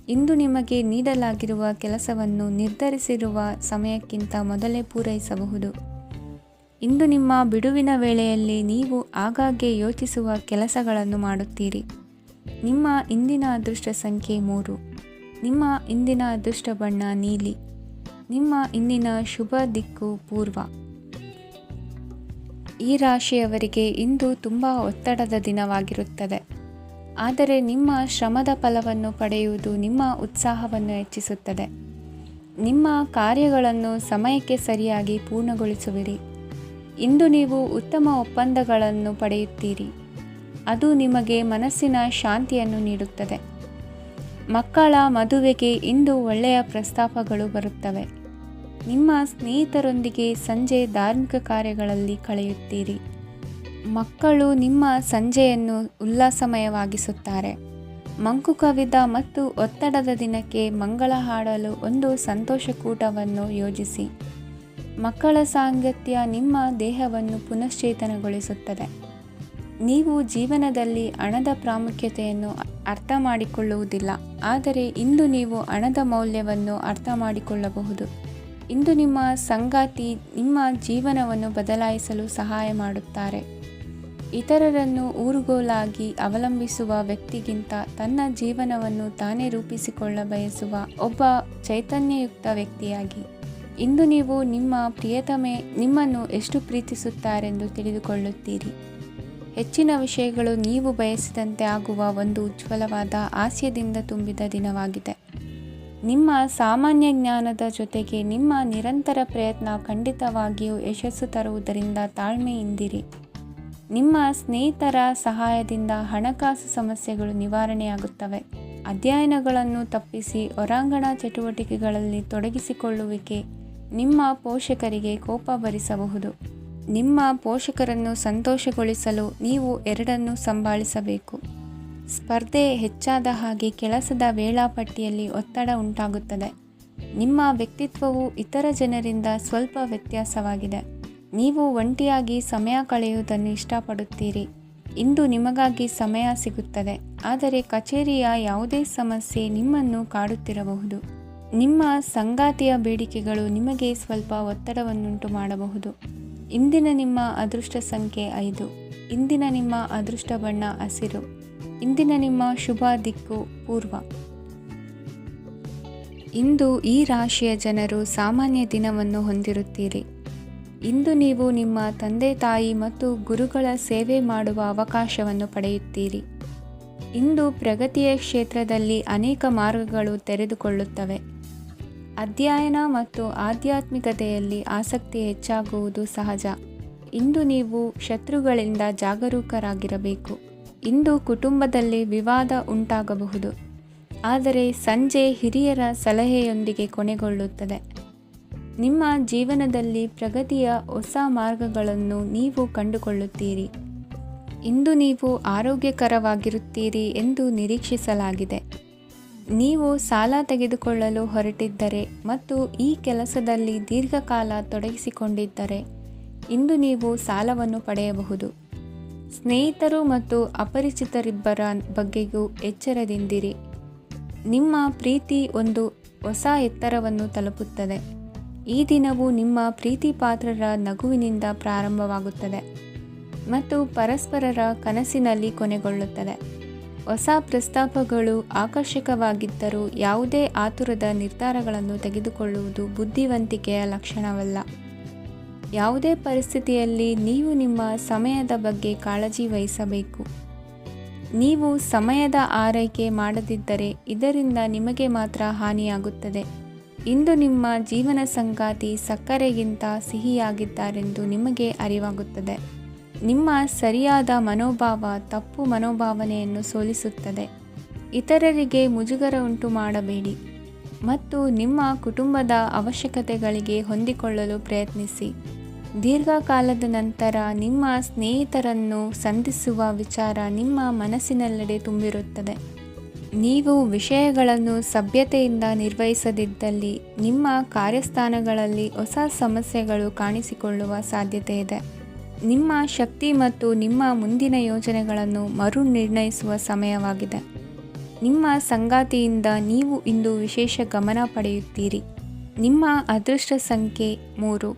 ಇಂದು ನಿಮಗೆ ನೀಡಲಾಗಿರುವ ಕೆಲಸವನ್ನು ನಿರ್ಧರಿಸಿರುವ ಸಮಯಕ್ಕಿಂತ ಮೊದಲೇ ಪೂರೈಸಬಹುದು. ಇಂದು ನಿಮ್ಮ ಬಿಡುವಿನ ವೇಳೆಯಲ್ಲಿ ನೀವು ಆಗಾಗ್ಗೆ ಯೋಚಿಸುವ ಕೆಲಸಗಳನ್ನು ಮಾಡುತ್ತೀರಿ. ನಿಮ್ಮ ಇಂದಿನ ಅದೃಷ್ಟ ಸಂಖ್ಯೆ 3. ನಿಮ್ಮ ಇಂದಿನ ಅದೃಷ್ಟ ಬಣ್ಣ ನೀಲಿ. ನಿಮ್ಮ ಇಂದಿನ ಶುಭ ದಿಕ್ಕು ಪೂರ್ವ. ಈ ರಾಶಿಯವರಿಗೆ ಇಂದು ತುಂಬ ಒತ್ತಡದ ದಿನವಾಗಿರುತ್ತದೆ. ಆದರೆ ನಿಮ್ಮ ಶ್ರಮದ ಫಲವನ್ನು ಪಡೆಯುವುದು ನಿಮ್ಮ ಉತ್ಸಾಹವನ್ನು ಹೆಚ್ಚಿಸುತ್ತದೆ. ನಿಮ್ಮ ಕಾರ್ಯಗಳನ್ನು ಸಮಯಕ್ಕೆ ಸರಿಯಾಗಿ ಪೂರ್ಣಗೊಳಿಸುವಿರಿ. ಇಂದು ನೀವು ಉತ್ತಮ ಒಪ್ಪಂದಗಳನ್ನು ಪಡೆಯುತ್ತೀರಿ. ಅದು ನಿಮಗೆ ಮನಸ್ಸಿನ ಶಾಂತಿಯನ್ನು ನೀಡುತ್ತದೆ. ಮಕ್ಕಳ ಮದುವೆಗೆ ಇಂದು ಒಳ್ಳೆಯ ಪ್ರಸ್ತಾಪಗಳು ಬರುತ್ತವೆ. ನಿಮ್ಮ ಸ್ನೇಹಿತರೊಂದಿಗೆ ಸಂಜೆ ಧಾರ್ಮಿಕ ಕಾರ್ಯಗಳಲ್ಲಿ ಕಳೆಯುತ್ತೀರಿ. ಮಕ್ಕಳು ನಿಮ್ಮ ಸಂಜೆಯನ್ನು ಉಲ್ಲಾಸಮಯವಾಗಿಸುತ್ತಾರೆ. ಮಂಕು ಕವಿದ ಮತ್ತು ಒತ್ತಡದ ದಿನಕ್ಕೆ ಮಂಗಳ ಹಾಡಲು ಒಂದು ಸಂತೋಷಕೂಟವನ್ನು ಯೋಜಿಸಿ. ಮಕ್ಕಳ ಸಾಂಗತ್ಯ ನಿಮ್ಮ ದೇಹವನ್ನು ಪುನಶ್ಚೇತನಗೊಳಿಸುತ್ತದೆ. ನೀವು ಜೀವನದಲ್ಲಿ ಹಣದ ಪ್ರಾಮುಖ್ಯತೆಯನ್ನು ಅರ್ಥ ಮಾಡಿಕೊಳ್ಳುವುದಿಲ್ಲ, ಆದರೆ ಇಂದು ನೀವು ಹಣದ ಮೌಲ್ಯವನ್ನು ಅರ್ಥ ಮಾಡಿಕೊಳ್ಳಬಹುದು. ಇಂದು ನಿಮ್ಮ ಸಂಗಾತಿ ನಿಮ್ಮ ಜೀವನವನ್ನು ಬದಲಾಯಿಸಲು ಸಹಾಯ ಮಾಡುತ್ತಾರೆ. ಇತರರನ್ನು ಊರುಗೋಲಾಗಿ ಅವಲಂಬಿಸುವ ವ್ಯಕ್ತಿಗಿಂತ ತನ್ನ ಜೀವನವನ್ನು ತಾನೇ ರೂಪಿಸಿಕೊಳ್ಳ ಬಯಸುವ ಒಬ್ಬ ಚೈತನ್ಯಯುಕ್ತ ವ್ಯಕ್ತಿಯಾಗಿ. ಇಂದು ನೀವು ನಿಮ್ಮ ಪ್ರಿಯತಮೆ ನಿಮ್ಮನ್ನು ಎಷ್ಟು ಪ್ರೀತಿಸುತ್ತಾರೆಂದು ತಿಳಿದುಕೊಳ್ಳುತ್ತೀರಿ. ಹೆಚ್ಚಿನ ವಿಷಯಗಳು ನೀವು ಬಯಸಿದಂತೆ ಆಗುವ ಒಂದು ಉಜ್ವಲವಾದ ಹಾಸ್ಯದಿಂದ ತುಂಬಿದ ದಿನವಾಗಿದೆ. ನಿಮ್ಮ ಸಾಮಾನ್ಯ ಜ್ಞಾನದ ಜೊತೆಗೆ ನಿಮ್ಮ ನಿರಂತರ ಪ್ರಯತ್ನ ಖಂಡಿತವಾಗಿಯೂ ಯಶಸ್ಸು ತರುವುದರಿಂದ ತಾಳ್ಮೆಯಿಂದಿರಿ. ನಿಮ್ಮ ಸ್ನೇಹಿತರ ಸಹಾಯದಿಂದ ಹಣಕಾಸು ಸಮಸ್ಯೆಗಳು ನಿವಾರಣೆಯಾಗುತ್ತವೆ. ಅಧ್ಯಯನಗಳನ್ನು ತಪ್ಪಿಸಿ ಹೊರಾಂಗಣ ಚಟುವಟಿಕೆಗಳಲ್ಲಿ ತೊಡಗಿಸಿಕೊಳ್ಳುವಿಕೆ ನಿಮ್ಮ ಪೋಷಕರಿಗೆ ಕೋಪ ಭರಿಸಬಹುದು. ನಿಮ್ಮ ಪೋಷಕರನ್ನು ಸಂತೋಷಗೊಳಿಸಲು ನೀವು ಎರಡನ್ನೂ ಸಂಭಾಳಿಸಬೇಕು. ಸ್ಪರ್ಧೆ ಹೆಚ್ಚಾದ ಹಾಗೆ ಕೆಲಸದ ವೇಳಾಪಟ್ಟಿಯಲ್ಲಿ ಒತ್ತಡ ಉಂಟಾಗುತ್ತದೆ. ನಿಮ್ಮ ವ್ಯಕ್ತಿತ್ವವು ಇತರ ಜನರಿಂದ ಸ್ವಲ್ಪ ವ್ಯತ್ಯಾಸವಾಗಿದೆ. ನೀವು ಒಂಟಿಯಾಗಿ ಸಮಯ ಕಳೆಯುವುದನ್ನು ಇಷ್ಟಪಡುತ್ತೀರಿ. ಇಂದು ನಿಮಗಾಗಿ ಸಮಯ ಸಿಗುತ್ತದೆ, ಆದರೆ ಕಚೇರಿಯ ಯಾವುದೇ ಸಮಸ್ಯೆ ನಿಮ್ಮನ್ನು ಕಾಡುತ್ತಿರಬಹುದು. ನಿಮ್ಮ ಸಂಗಾತಿಯ ಬೇಡಿಕೆಗಳು ನಿಮಗೆ ಸ್ವಲ್ಪ ಒತ್ತಡವನ್ನುಂಟು ಮಾಡಬಹುದು. ಇಂದಿನ ನಿಮ್ಮ ಅದೃಷ್ಟ ಸಂಖ್ಯೆ 5. ಇಂದಿನ ನಿಮ್ಮ ಅದೃಷ್ಟ ಬಣ್ಣ ಹಸಿರು. ಇಂದಿನ ನಿಮ್ಮ ಶುಭ ದಿಕ್ಕು ಪೂರ್ವ. ಇಂದು ಈ ರಾಶಿಯ ಜನರು ಸಾಮಾನ್ಯ ದಿನವನ್ನು ಹೊಂದಿರುತ್ತೀರಿ. ಇಂದು ನೀವು ನಿಮ್ಮ ತಂದೆ ತಾಯಿ ಮತ್ತು ಗುರುಗಳ ಸೇವೆ ಮಾಡುವ ಅವಕಾಶವನ್ನು ಪಡೆಯುತ್ತೀರಿ. ಇಂದು ಪ್ರಗತಿಯ ಕ್ಷೇತ್ರದಲ್ಲಿ ಅನೇಕ ಮಾರ್ಗಗಳು ತೆರೆದುಕೊಳ್ಳುತ್ತವೆ. ಅಧ್ಯಯನ ಮತ್ತು ಆಧ್ಯಾತ್ಮಿಕತೆಯಲ್ಲಿ ಆಸಕ್ತಿ ಹೆಚ್ಚಾಗುವುದು ಸಹಜ. ಇಂದು ನೀವು ಶತ್ರುಗಳಿಂದ ಜಾಗರೂಕರಾಗಿರಬೇಕು. ಇಂದು ಕುಟುಂಬದಲ್ಲಿ ವಿವಾದ ಉಂಟಾಗಬಹುದು, ಆದರೆ ಸಂಜೆ ಹಿರಿಯರ ಸಲಹೆಯೊಂದಿಗೆ ಕೊನೆಗೊಳ್ಳುತ್ತದೆ. ನಿಮ್ಮ ಜೀವನದಲ್ಲಿ ಪ್ರಗತಿಯ ಹೊಸ ಮಾರ್ಗಗಳನ್ನು ನೀವು ಕಂಡುಕೊಳ್ಳುತ್ತೀರಿ. ಇಂದು ನೀವು ಆರೋಗ್ಯಕರವಾಗಿರುತ್ತೀರಿ ಎಂದು ನಿರೀಕ್ಷಿಸಲಾಗಿದೆ. ನೀವು ಸಾಲ ತೆಗೆದುಕೊಳ್ಳಲು ಹೊರಟಿದ್ದರೆ ಮತ್ತು ಈ ಕೆಲಸದಲ್ಲಿ ದೀರ್ಘಕಾಲ ತೊಡಗಿಸಿಕೊಂಡಿದ್ದರೆ ಇಂದು ನೀವು ಸಾಲವನ್ನು ಪಡೆಯಬಹುದು. ಸ್ನೇಹಿತರು ಮತ್ತು ಅಪರಿಚಿತರಿಬ್ಬರ ಬಗ್ಗೆಯೂ ಎಚ್ಚರದಿಂದಿರಿ. ನಿಮ್ಮ ಪ್ರೀತಿ ಒಂದು ಹೊಸ ಎತ್ತರವನ್ನು ತಲುಪುತ್ತದೆ. ಈ ದಿನವು ನಿಮ್ಮ ಪ್ರೀತಿ ಪಾತ್ರರ ನಗುವಿನಿಂದ ಪ್ರಾರಂಭವಾಗುತ್ತದೆ ಮತ್ತು ಪರಸ್ಪರರ ಕನಸಿನಲ್ಲಿ ಕೊನೆಗೊಳ್ಳುತ್ತದೆ. ಹೊಸ ಪ್ರಸ್ತಾಪಗಳು ಆಕರ್ಷಕವಾಗಿದ್ದರೂ ಯಾವುದೇ ಆತುರದ ನಿರ್ಧಾರಗಳನ್ನು ತೆಗೆದುಕೊಳ್ಳುವುದು ಬುದ್ಧಿವಂತಿಕೆಯ ಲಕ್ಷಣವಲ್ಲ. ಯಾವುದೇ ಪರಿಸ್ಥಿತಿಯಲ್ಲಿ ನೀವು ನಿಮ್ಮ ಸಮಯದ ಬಗ್ಗೆ ಕಾಳಜಿ ವಹಿಸಬೇಕು. ನೀವು ಸಮಯದ ಆರೈಕೆ ಮಾಡದಿದ್ದರೆ ಇದರಿಂದ ನಿಮಗೆ ಮಾತ್ರ ಹಾನಿಯಾಗುತ್ತದೆ. ಇಂದು ನಿಮ್ಮ ಜೀವನ ಸಂಗಾತಿ ಸಕ್ಕರೆಗಿಂತ ಸಿಹಿಯಾಗಿದ್ದಾರೆಂದು ನಿಮಗೆ ಅರಿವಾಗುತ್ತದೆ. ನಿಮ್ಮ ಸರಿಯಾದ ಮನೋಭಾವ ತಪ್ಪು ಮನೋಭಾವನೆಯನ್ನು ಸೋಲಿಸುತ್ತದೆ. ಇತರರಿಗೆ ಮುಜುಗರ ಉಂಟು ಮಾಡಬೇಡಿ ಮತ್ತು ನಿಮ್ಮ ಕುಟುಂಬದ ಅವಶ್ಯಕತೆಗಳಿಗೆ ಹೊಂದಿಕೊಳ್ಳಲು ಪ್ರಯತ್ನಿಸಿ. ದೀರ್ಘಕಾಲದ ನಂತರ ನಿಮ್ಮ ಸ್ನೇಹಿತರನ್ನು ಸಂಧಿಸುವ ವಿಚಾರ ನಿಮ್ಮ ಮನಸ್ಸಿನೆಲ್ಲೆಡೆ ತುಂಬಿರುತ್ತದೆ. ನೀವು ವಿಷಯಗಳನ್ನು ಸಭ್ಯತೆಯಿಂದ ನಿರ್ವಹಿಸದಿದ್ದಲ್ಲಿ ನಿಮ್ಮ ಕಾರ್ಯಸ್ಥಾನಗಳಲ್ಲಿ ಹೊಸ ಸಮಸ್ಯೆಗಳು ಕಾಣಿಸಿಕೊಳ್ಳುವ ಸಾಧ್ಯತೆ ಇದೆ. ನಿಮ್ಮ ಶಕ್ತಿ ಮತ್ತು ನಿಮ್ಮ ಮುಂದಿನ ಯೋಜನೆಗಳನ್ನು ಮರು ನಿರ್ಣಯಿಸುವ ಸಮಯವಾಗಿದೆ. ನಿಮ್ಮ ಸಂಗಾತಿಯಿಂದ ನೀವು ಇಂದು ವಿಶೇಷ ಗಮನ ಪಡೆಯುತ್ತೀರಿ. ನಿಮ್ಮ ಅದೃಷ್ಟ ಸಂಖ್ಯೆ 3.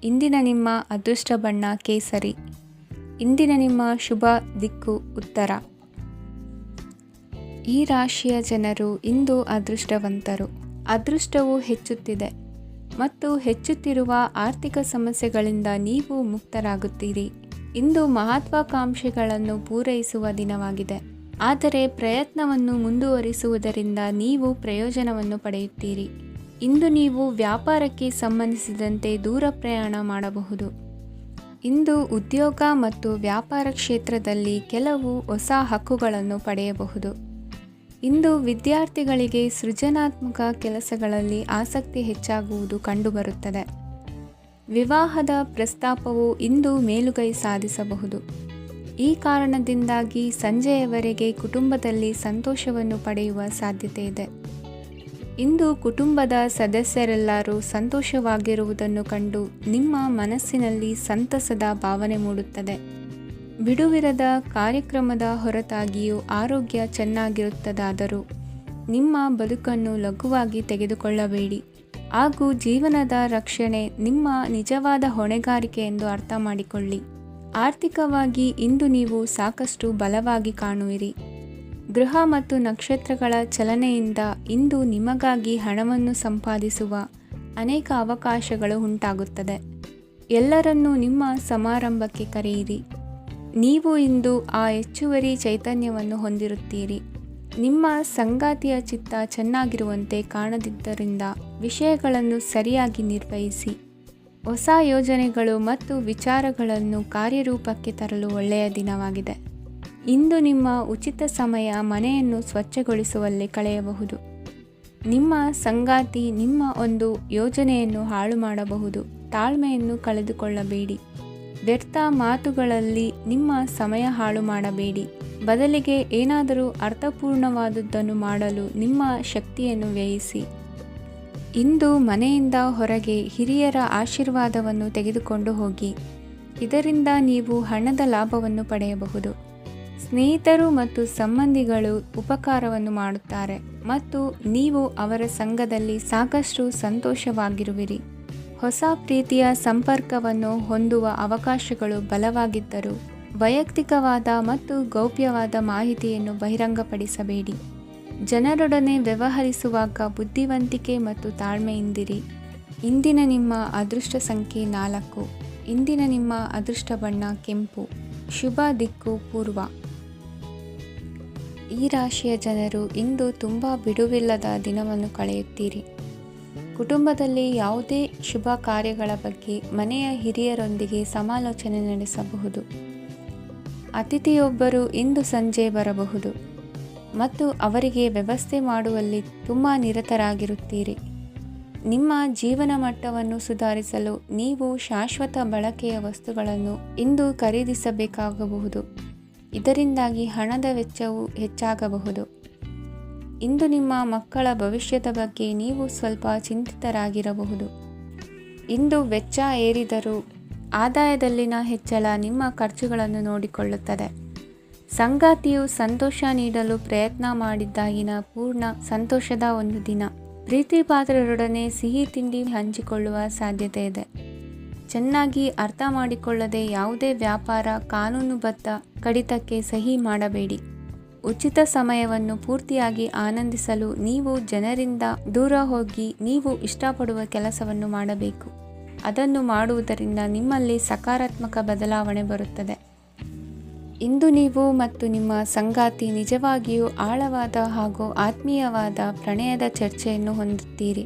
ಇಂದಿನ ನಿಮ್ಮ ಅದೃಷ್ಟ ಬಣ್ಣ ಕೇಸರಿ. ಇಂದಿನ ನಿಮ್ಮ ಶುಭ ದಿಕ್ಕು ಉತ್ತರ. ಈ ರಾಶಿಯ ಜನರು ಇಂದು ಅದೃಷ್ಟವಂತರು. ಅದೃಷ್ಟವು ಹೆಚ್ಚುತ್ತಿದೆ ಮತ್ತು ಹೆಚ್ಚುತ್ತಿರುವ ಆರ್ಥಿಕ ಸಮಸ್ಯೆಗಳಿಂದ ನೀವು ಮುಕ್ತರಾಗುತ್ತೀರಿ. ಇಂದು ಮಹತ್ವಾಕಾಂಕ್ಷೆಗಳನ್ನು ಪೂರೈಸುವ ದಿನವಾಗಿದೆ. ಆದರೆ ಪ್ರಯತ್ನವನ್ನು ಮುಂದುವರಿಸುವುದರಿಂದ ನೀವು ಪ್ರಯೋಜನವನ್ನು ಪಡೆಯುತ್ತೀರಿ. ಇಂದು ನೀವು ವ್ಯಾಪಾರಕ್ಕೆ ಸಂಬಂಧಿಸಿದಂತೆ ದೂರ ಪ್ರಯಾಣ ಮಾಡಬಹುದು. ಇಂದು ಉದ್ಯೋಗ ಮತ್ತು ವ್ಯಾಪಾರ ಕ್ಷೇತ್ರದಲ್ಲಿ ಕೆಲವು ಹೊಸ ಹಕ್ಕುಗಳನ್ನು ಪಡೆಯಬಹುದು. ಇಂದು ವಿದ್ಯಾರ್ಥಿಗಳಿಗೆ ಸೃಜನಾತ್ಮಕ ಕೆಲಸಗಳಲ್ಲಿ ಆಸಕ್ತಿ ಹೆಚ್ಚಾಗುವುದು ಕಂಡುಬರುತ್ತದೆ. ವಿವಾಹದ ಪ್ರಸ್ತಾಪವು ಇಂದು ಮೇಲುಗೈ ಸಾಧಿಸಬಹುದು. ಈ ಕಾರಣದಿಂದಾಗಿ ಸಂಜೆಯವರೆಗೆ ಕುಟುಂಬದಲ್ಲಿ ಸಂತೋಷವನ್ನು ಪಡೆಯುವ ಸಾಧ್ಯತೆ ಇದೆ. ಇಂದು ಕುಟುಂಬದ ಸದಸ್ಯರೆಲ್ಲರೂ ಸಂತೋಷವಾಗಿರುವುದನ್ನು ಕಂಡು ನಿಮ್ಮ ಮನಸ್ಸಿನಲ್ಲಿ ಸಂತಸದ ಭಾವನೆ ಮೂಡುತ್ತದೆ. ಬಿಡುವಿರದ ಕಾರ್ಯಕ್ರಮದ ಹೊರತಾಗಿಯೂ ಆರೋಗ್ಯ ಚೆನ್ನಾಗಿರುತ್ತದಾದರೂ ನಿಮ್ಮ ಬದುಕನ್ನು ಲಘುವಾಗಿ ತೆಗೆದುಕೊಳ್ಳಬೇಡಿ ಹಾಗೂ ಜೀವನದ ರಕ್ಷಣೆ ನಿಮ್ಮ ನಿಜವಾದ ಹೊಣೆಗಾರಿಕೆ ಎಂದು ಅರ್ಥ ಮಾಡಿಕೊಳ್ಳಿ. ಆರ್ಥಿಕವಾಗಿ ಇಂದು ನೀವು ಸಾಕಷ್ಟು ಬಲವಾಗಿ ಕಾಣುವಿರಿ. ಗ್ರಹ ಮತ್ತು ನಕ್ಷತ್ರಗಳ ಚಲನೆಯಿಂದ ಇಂದು ನಿಮಗಾಗಿ ಹಣವನ್ನು ಸಂಪಾದಿಸುವ ಅನೇಕ ಅವಕಾಶಗಳು ಉಂಟಾಗುತ್ತದೆ. ಎಲ್ಲರನ್ನೂ ನಿಮ್ಮ ಸಮಾರಂಭಕ್ಕೆ ಕರೆಯಿರಿ. ನೀವು ಇಂದು ಆ ಹೆಚ್ಚುವರಿ ಚೈತನ್ಯವನ್ನು ಹೊಂದಿರುತ್ತೀರಿ. ನಿಮ್ಮ ಸಂಗಾತಿಯ ಚಿತ್ತ ಚೆನ್ನಾಗಿರುವಂತೆ ಕಾಣದಿದ್ದರಿಂದ ವಿಷಯಗಳನ್ನು ಸರಿಯಾಗಿ ನಿರ್ವಹಿಸಿ. ಹೊಸ ಯೋಜನೆಗಳು ಮತ್ತು ವಿಚಾರಗಳನ್ನು ಕಾರ್ಯರೂಪಕ್ಕೆ ತರಲು ಒಳ್ಳೆಯ ದಿನವಾಗಿದೆ. ಇಂದು ನಿಮ್ಮ ಉಚಿತ ಸಮಯ ಮನೆಯನ್ನು ಸ್ವಚ್ಛಗೊಳಿಸುವಲ್ಲಿ ಕಳೆಯಬಹುದು. ನಿಮ್ಮ ಸಂಗಾತಿ ನಿಮ್ಮ ಒಂದು ಯೋಜನೆಯನ್ನು ಹಾಳು ಮಾಡಬಹುದು. ತಾಳ್ಮೆಯನ್ನು ಕಳೆದುಕೊಳ್ಳಬೇಡಿ. ವ್ಯರ್ಥ ಮಾತುಗಳಲ್ಲಿ ನಿಮ್ಮ ಸಮಯ ಹಾಳು ಮಾಡಬೇಡಿ. ಬದಲಿಗೆ ಏನಾದರೂ ಅರ್ಥಪೂರ್ಣವಾದುದನ್ನು ಮಾಡಲು ನಿಮ್ಮ ಶಕ್ತಿಯನ್ನು ವ್ಯಯಿಸಿ. ಇಂದು ಮನೆಯಿಂದ ಹೊರಗೆ ಹಿರಿಯರ ಆಶೀರ್ವಾದವನ್ನು ತೆಗೆದುಕೊಂಡು ಹೋಗಿ. ಇದರಿಂದ ನೀವು ಹಣದ ಲಾಭವನ್ನು ಪಡೆಯಬಹುದು. ಸ್ನೇಹಿತರು ಮತ್ತು ಸಂಬಂಧಿಗಳು ಉಪಕಾರವನ್ನು ಮಾಡುತ್ತಾರೆ ಮತ್ತು ನೀವು ಅವರ ಸಂಘದಲ್ಲಿ ಸಾಕಷ್ಟು ಸಂತೋಷವಾಗಿರುವಿರಿ. ಹೊಸ ಪ್ರೀತಿಯ ಸಂಪರ್ಕವನ್ನು ಹೊಂದುವ ಅವಕಾಶಗಳು ಬಲವಾಗಿದ್ದರೂ ವೈಯಕ್ತಿಕವಾದ ಮತ್ತು ಗೌಪ್ಯವಾದ ಮಾಹಿತಿಯನ್ನು ಬಹಿರಂಗಪಡಿಸಬೇಡಿ. ಜನರೊಡನೆ ವ್ಯವಹರಿಸುವಾಗ ಬುದ್ಧಿವಂತಿಕೆ ಮತ್ತು ತಾಳ್ಮೆಯಿಂದಿರಿ. ಇಂದಿನ ನಿಮ್ಮ ಅದೃಷ್ಟ ಸಂಖ್ಯೆ 4. ಇಂದಿನ ನಿಮ್ಮ ಅದೃಷ್ಟ ಬಣ್ಣ ಕೆಂಪು. ಶುಭ ದಿಕ್ಕು ಪೂರ್ವ. ಈ ರಾಶಿಯ ಜನರು ಇಂದು ತುಂಬ ಬಿಡುವಿಲ್ಲದ ದಿನವನ್ನು ಕಳೆಯುತ್ತೀರಿ. ಕುಟುಂಬದಲ್ಲಿ ಯಾವುದೇ ಶುಭ ಕಾರ್ಯಗಳ ಬಗ್ಗೆ ಮನೆಯ ಹಿರಿಯರೊಂದಿಗೆ ಸಮಾಲೋಚನೆ ನಡೆಸಬಹುದು. ಅತಿಥಿಯೊಬ್ಬರು ಇಂದು ಸಂಜೆ ಬರಬಹುದು ಮತ್ತು ಅವರಿಗೆ ವ್ಯವಸ್ಥೆ ಮಾಡುವಲ್ಲಿ ತುಂಬ ನಿರತರಾಗಿರುತ್ತೀರಿ. ನಿಮ್ಮ ಜೀವನ ಮಟ್ಟವನ್ನು ಸುಧಾರಿಸಲು ನೀವು ಶಾಶ್ವತ ಬಳಕೆಯ ವಸ್ತುಗಳನ್ನು ಇಂದು ಖರೀದಿಸಬೇಕಾಗಬಹುದು. ಇದರಿಂದಾಗಿ ಹಣದ ವೆಚ್ಚವು ಹೆಚ್ಚಾಗಬಹುದು. ಇಂದು ನಿಮ್ಮ ಮಕ್ಕಳ ಭವಿಷ್ಯದ ಬಗ್ಗೆ ನೀವು ಸ್ವಲ್ಪ ಚಿಂತಿತರಾಗಿರಬಹುದು. ಇಂದು ವೆಚ್ಚ ಏರಿದರೂ ಆದಾಯದಲ್ಲಿನ ಹೆಚ್ಚಳ ನಿಮ್ಮ ಖರ್ಚುಗಳನ್ನು ನೋಡಿಕೊಳ್ಳುತ್ತದೆ. ಸಂಗಾತಿಯು ಸಂತೋಷ ನೀಡಲು ಪ್ರಯತ್ನ ಮಾಡಿದ್ದಾಗಿನ ಪೂರ್ಣ ಸಂತೋಷದ ಒಂದು ದಿನ. ಪ್ರೀತಿ ಪಾತ್ರರೊಡನೆ ಸಿಹಿ ತಿಂಡಿ ಹಂಚಿಕೊಳ್ಳುವ ಸಾಧ್ಯತೆ ಇದೆ. ಚೆನ್ನಾಗಿ ಅರ್ಥ ಮಾಡಿಕೊಳ್ಳದೆ ಯಾವುದೇ ವ್ಯಾಪಾರ ಕಾನೂನುಬದ್ಧ ಕಡಿತಕ್ಕೆ ಸಹಿ ಮಾಡಬೇಡಿ. ಉಚಿತ ಸಮಯವನ್ನು ಪೂರ್ತಿಯಾಗಿ ಆನಂದಿಸಲು ನೀವು ಜನರಿಂದ ದೂರ ಹೋಗಿ ನೀವು ಇಷ್ಟಪಡುವ ಕೆಲಸವನ್ನು ಮಾಡಬೇಕು. ಅದನ್ನು ಮಾಡುವುದರಿಂದ ನಿಮ್ಮಲ್ಲಿ ಸಕಾರಾತ್ಮಕ ಬದಲಾವಣೆ ಬರುತ್ತದೆ. ಇಂದು ನೀವು ಮತ್ತು ನಿಮ್ಮ ಸಂಗಾತಿ ನಿಜವಾಗಿಯೂ ಆಳವಾದ ಹಾಗೂ ಆತ್ಮೀಯವಾದ ಪ್ರಣಯದ ಚರ್ಚೆಯನ್ನು ಹೊಂದುತ್ತೀರಿ.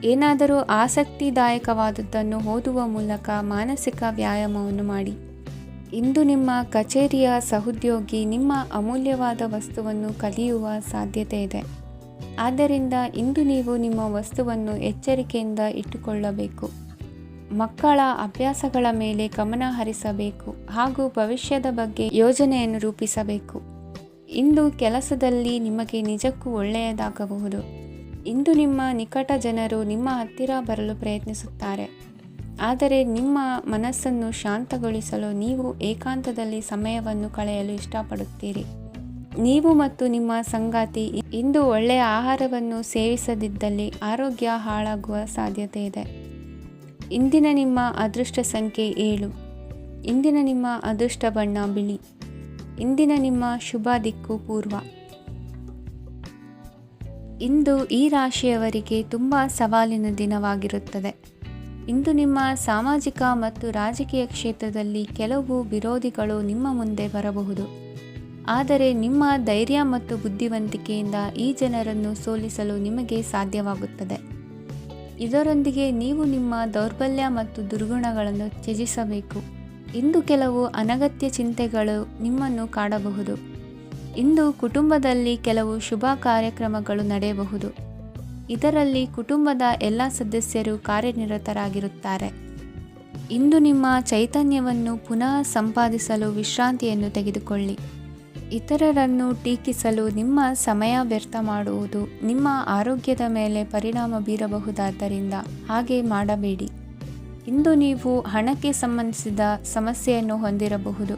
ಏನಾದರೂ ಆಸಕ್ತಿದಾಯಕವಾದುದನ್ನು ಓದುವ ಮೂಲಕ ಮಾನಸಿಕ ವ್ಯಾಯಾಮವನ್ನು ಮಾಡಿ. ಇಂದು ನಿಮ್ಮ ಕಚೇರಿಯ ಸಹೋದ್ಯೋಗಿ ನಿಮ್ಮ ಅಮೂಲ್ಯವಾದ ವಸ್ತುವನ್ನು ಕಲಿಯುವ ಸಾಧ್ಯತೆ ಇದೆ. ಆದ್ದರಿಂದ ಇಂದು ನೀವು ನಿಮ್ಮ ವಸ್ತುವನ್ನು ಎಚ್ಚರಿಕೆಯಿಂದ ಇಟ್ಟುಕೊಳ್ಳಬೇಕು. ಮಕ್ಕಳ ಅಭ್ಯಾಸಗಳ ಮೇಲೆ ಗಮನ ಹರಿಸಬೇಕು ಹಾಗೂ ಭವಿಷ್ಯದ ಬಗ್ಗೆ ಯೋಜನೆಯನ್ನು ರೂಪಿಸಬೇಕು. ಇಂದು ಕೆಲಸದಲ್ಲಿ ನಿಮಗೆ ನಿಜಕ್ಕೂ ಒಳ್ಳೆಯದಾಗಬಹುದು. ಇಂದು ನಿಮ್ಮ ನಿಕಟ ಜನರು ನಿಮ್ಮ ಹತ್ತಿರ ಬರಲು ಪ್ರಯತ್ನಿಸುತ್ತಾರೆ. ಆದರೆ ನಿಮ್ಮ ಮನಸ್ಸನ್ನು ಶಾಂತಗೊಳಿಸಲು ನೀವು ಏಕಾಂತದಲ್ಲಿ ಸಮಯವನ್ನು ಕಳೆಯಲು ಇಷ್ಟಪಡುತ್ತೀರಿ. ನೀವು ಮತ್ತು ನಿಮ್ಮ ಸಂಗಾತಿ ಇಂದು ಒಳ್ಳೆಯ ಆಹಾರವನ್ನು ಸೇವಿಸದಿದ್ದಲ್ಲಿ ಆರೋಗ್ಯ ಹಾಳಾಗುವ ಸಾಧ್ಯತೆ ಇದೆ. ಇಂದಿನ ನಿಮ್ಮ ಅದೃಷ್ಟ ಸಂಖ್ಯೆ 7. ಇಂದಿನ ನಿಮ್ಮ ಅದೃಷ್ಟ ಬಣ್ಣ ಬಿಳಿ. ಇಂದಿನ ನಿಮ್ಮ ಶುಭ ದಿಕ್ಕು ಪೂರ್ವ. ಇಂದು ಈ ರಾಶಿಯವರಿಗೆ ತುಂಬ ಸವಾಲಿನ ದಿನವಾಗಿರುತ್ತದೆ. ಇಂದು ನಿಮ್ಮ ಸಾಮಾಜಿಕ ಮತ್ತು ರಾಜಕೀಯ ಕ್ಷೇತ್ರದಲ್ಲಿ ಕೆಲವು ವಿರೋಧಿಗಳು ನಿಮ್ಮ ಮುಂದೆ ಬರಬಹುದು. ಆದರೆ ನಿಮ್ಮ ಧೈರ್ಯ ಮತ್ತು ಬುದ್ಧಿವಂತಿಕೆಯಿಂದ ಈ ಜನರನ್ನು ಸೋಲಿಸಲು ನಿಮಗೆ ಸಾಧ್ಯವಾಗುತ್ತದೆ. ಇದರೊಂದಿಗೆ ನೀವು ನಿಮ್ಮ ದೌರ್ಬಲ್ಯ ಮತ್ತು ದುರ್ಗುಣಗಳನ್ನು ತ್ಯಜಿಸಬೇಕು. ಇಂದು ಕೆಲವು ಅನಗತ್ಯ ಚಿಂತೆಗಳು ನಿಮ್ಮನ್ನು ಕಾಡಬಹುದು. ಇಂದು ಕುಟುಂಬದಲ್ಲಿ ಕೆಲವು ಶುಭ ಕಾರ್ಯಕ್ರಮಗಳು ನಡೆಯಬಹುದು. ಇದರಲ್ಲಿ ಕುಟುಂಬದ ಎಲ್ಲ ಸದಸ್ಯರು ಕಾರ್ಯನಿರತರಾಗಿರುತ್ತಾರೆ. ಇಂದು ನಿಮ್ಮ ಚೈತನ್ಯವನ್ನು ಪುನಃ ಸಂಪಾದಿಸಲು ವಿಶ್ರಾಂತಿಯನ್ನು ತೆಗೆದುಕೊಳ್ಳಿ. ಇತರರನ್ನು ಟೀಕಿಸಲು ನಿಮ್ಮ ಸಮಯ ವ್ಯರ್ಥ ಮಾಡುವುದು ನಿಮ್ಮ ಆರೋಗ್ಯದ ಮೇಲೆ ಪರಿಣಾಮ ಬೀರಬಹುದಾದ್ದರಿಂದ ಹಾಗೆ ಮಾಡಬೇಡಿ. ಇಂದು ನೀವು ಹಣಕ್ಕೆ ಸಂಬಂಧಿಸಿದ ಸಮಸ್ಯೆಯನ್ನು ಹೊಂದಿರಬಹುದು.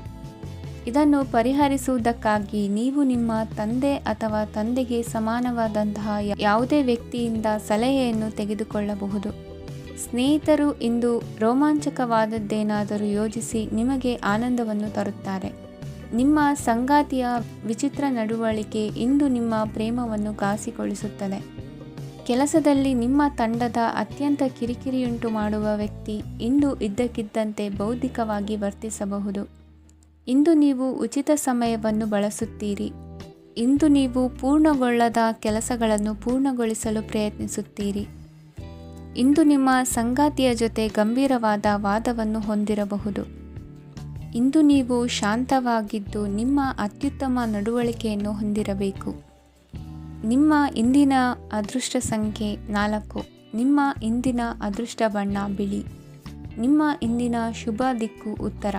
ಇದನ್ನು ಪರಿಹರಿಸುವುದಕ್ಕಾಗಿ ನೀವು ನಿಮ್ಮ ತಂದೆ ಅಥವಾ ತಂದೆಗೆ ಸಮಾನವಾದಂತಹ ಯಾವುದೇ ವ್ಯಕ್ತಿಯಿಂದ ಸಲಹೆಯನ್ನು ತೆಗೆದುಕೊಳ್ಳಬಹುದು. ಸ್ನೇಹಿತರು ಇಂದು ರೋಮಾಂಚಕವಾದದ್ದೇನಾದರೂ ಯೋಜಿಸಿ ನಿಮಗೆ ಆನಂದವನ್ನು ತರುತ್ತಾರೆ. ನಿಮ್ಮ ಸಂಗಾತಿಯ ವಿಚಿತ್ರ ನಡವಳಿಕೆ ಇಂದು ನಿಮ್ಮ ಪ್ರೇಮವನ್ನು ಘಾಸಿಗೊಳಿಸುತ್ತದೆ. ಕೆಲಸದಲ್ಲಿ ನಿಮ್ಮ ತಂಡದ ಅತ್ಯಂತ ಕಿರಿಕಿರಿಯುಂಟು ಮಾಡುವ ವ್ಯಕ್ತಿ ಇಂದು ಇದ್ದಕ್ಕಿದ್ದಂತೆ ಬೌದ್ಧಿಕವಾಗಿ ವರ್ತಿಸಬಹುದು. ಇಂದು ನೀವು ಉಚಿತ ಸಮಯವನ್ನು ಬಳಸುತ್ತೀರಿ. ಇಂದು ನೀವು ಪೂರ್ಣಗೊಳ್ಳದ ಕೆಲಸಗಳನ್ನು ಪೂರ್ಣಗೊಳಿಸಲು ಪ್ರಯತ್ನಿಸುತ್ತೀರಿ. ಇಂದು ನಿಮ್ಮ ಸಂಗಾತಿಯ ಜೊತೆ ಗಂಭೀರವಾದ ವಾದವನ್ನು ಹೊಂದಿರಬಹುದು. ಇಂದು ನೀವು ಶಾಂತವಾಗಿದ್ದು ನಿಮ್ಮ ಅತ್ಯುತ್ತಮ ನಡವಳಿಕೆಯನ್ನು ಹೊಂದಿರಬೇಕು. ನಿಮ್ಮ ಇಂದಿನ ಅದೃಷ್ಟ ಸಂಖ್ಯೆ 4. ನಿಮ್ಮ ಇಂದಿನ ಅದೃಷ್ಟ ಬಣ್ಣ ಬಿಳಿ. ನಿಮ್ಮ ಇಂದಿನ ಶುಭ ದಿಕ್ಕು ಉತ್ತರ.